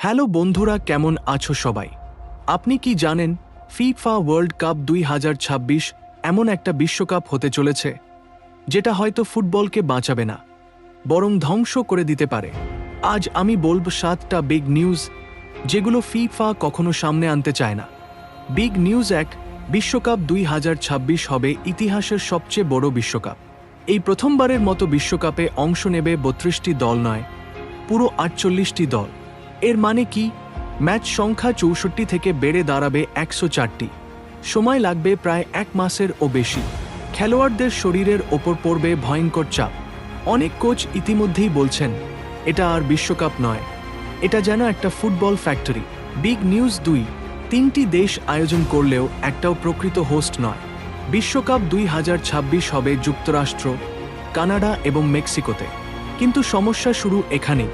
Hello বন্ধুরা, কেমন আছো সবাই? আপনি কি জানেন ফিফা ওয়ার্ল্ড কাপ 2026 এমন একটা বিশ্বকাপ হতে চলেছে যেটা হয়তো ফুটবলকে বাঁচাবে না, বরং ধ্বংস করে দিতে পারে। আজ আমি বলবো 7টা বিগ নিউজ যেগুলো ফিফা কখনো সামনে আনতে চায় না। বিগ নিউজ 1, বিশ্বকাপ 2026 হবে ইতিহাসের সবচেয়ে বড় বিশ্বকাপ। এই প্রথমবারের মতো বিশ্বকাপে অংশ নেবে 32টি দল নয়, পুরো 48টি দল। এর মানে কি? ম্যাচ সংখ্যা 64 থেকে বেড়ে দাঁড়াবে 104টি। সময় লাগবে প্রায় 1 মাসেরও বেশি। খেলোয়াড়দের শরীরের ওপর পড়বে ভয়ঙ্কর চাপ। অনেক কোচ ইতিমধ্যেই বলছেন এটা আর বিশ্বকাপ নয়, এটা যেন একটা ফুটবল ফ্যাক্টরি। বিগ নিউজ 2, 3টি দেশ আয়োজন করলেও একটাও প্রকৃত হোস্ট নয়। বিশ্বকাপ 2026 হবে যুক্তরাষ্ট্র, কানাডা এবং মেক্সিকোতে। কিন্তু সমস্যা শুরু এখানেই।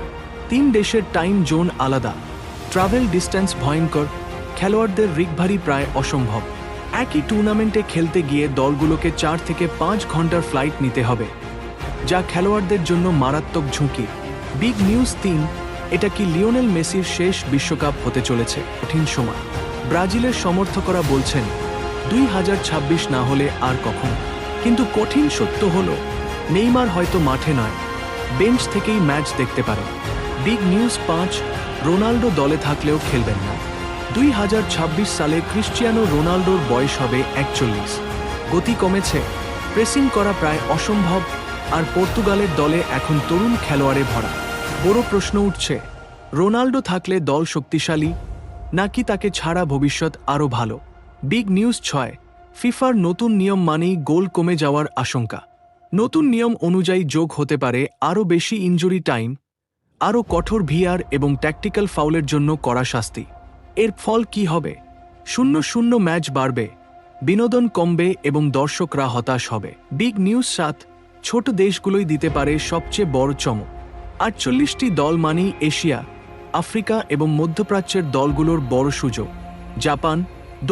3 দেশের টাইম জোন আলাদা, ট্রাভেল ডিস্টেন্স ভয়ঙ্কর, খেলোয়াড়দের রিকভারি প্রায় অসম্ভব। একই টুর্নামেন্টে খেলতে গিয়ে দলগুলোকে 4 থেকে 5 ঘন্টার ফ্লাইট নিতে হবে, যা খেলোয়াড়দের জন্য মারাত্মক ঝুঁকি। বিগ নিউজ 3, এটা কি লিওনেল মেসির শেষ বিশ্বকাপ হতে চলেছে? কঠিন সময়। ব্রাজিলের সমর্থকরা বলছেন 2026 না হলে আর কখন। কিন্তু কঠিন সত্য হলো নেইমার হয়তো মাঠে নয়, বেঞ্চ থেকেই ম্যাচ দেখতে পারে। বিগ নিউজ 5, রোনাল্ডো দলে থাকলেও খেলবেন না। 2026 সালে ক্রিশ্চিয়ানো রোনাল্ডোর বয়স হবে 41। গতি কমেছে, প্রেসিং করা প্রায় অসম্ভব, আর পর্তুগালের দলে এখন তরুণ খেলোয়াড়ে ভরা। বড় প্রশ্ন উঠছে, রোনাল্ডো থাকলে দল শক্তিশালী নাকি তাকে ছাড়া ভবিষ্যৎ আরও ভালো? বিগ নিউজ 6, ফিফার নতুন নিয়ম মানেই গোল কমে যাওয়ার আশঙ্কা। নতুন নিয়ম অনুযায়ী যোগ হতে পারে আরও বেশি ইনজুরি টাইম, আরও কঠোর ভিআর এবং ট্যাকটিক্যাল ফাউলের জন্য কড়া শাস্তি। এর ফল কি হবে? 0-0 ম্যাচ বাড়বে, বিনোদন কমবে এবং দর্শকরা হতাশ হবে। বিগ নিউজ 7, ছোট দেশগুলোই দিতে পারে সবচেয়ে বড় চমক। 48টি দল মানেই এশিয়া, আফ্রিকা এবং মধ্যপ্রাচ্যের দলগুলোর বড় সুযোগ। জাপান,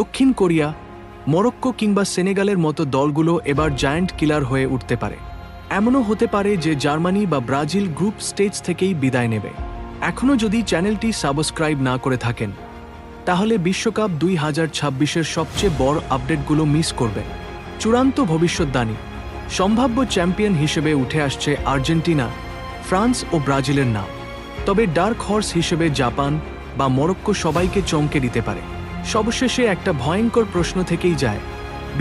দক্ষিণ কোরিয়া, মরক্কো কিংবা সেনেগালের মতো দলগুলো এবার জায়ান্ট কিলার হয়ে উঠতে পারে। এমনও হতে পারে যে জার্মানি বা ব্রাজিল গ্রুপ স্টেজ থেকেই বিদায় নেবে। এখনও যদি চ্যানেলটি সাবস্ক্রাইব না করে থাকেন, তাহলে বিশ্বকাপ 2026-এর সবচেয়ে বড় আপডেটগুলো মিস করবেন। চূড়ান্ত ভবিষ্যদ্বাণী, সম্ভাব্য চ্যাম্পিয়ন হিসেবে উঠে আসছে আর্জেন্টিনা, ফ্রান্স ও ব্রাজিলের নাম। তবে ডার্ক হর্স হিসেবে জাপান বা মরক্কো সবাইকে চমকে দিতে পারে। সবশেষে একটা ভয়ঙ্কর প্রশ্ন থেকেই যায়,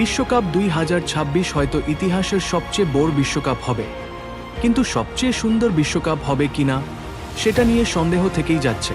বিশ্বকাপ 2026 হয়তো ইতিহাসের সবচেয়ে বড় বিশ্বকাপ হবে, কিন্তু সবচেয়ে সুন্দর বিশ্বকাপ হবে কিনা সেটা নিয়ে সন্দেহ থেকেই যাচ্ছে।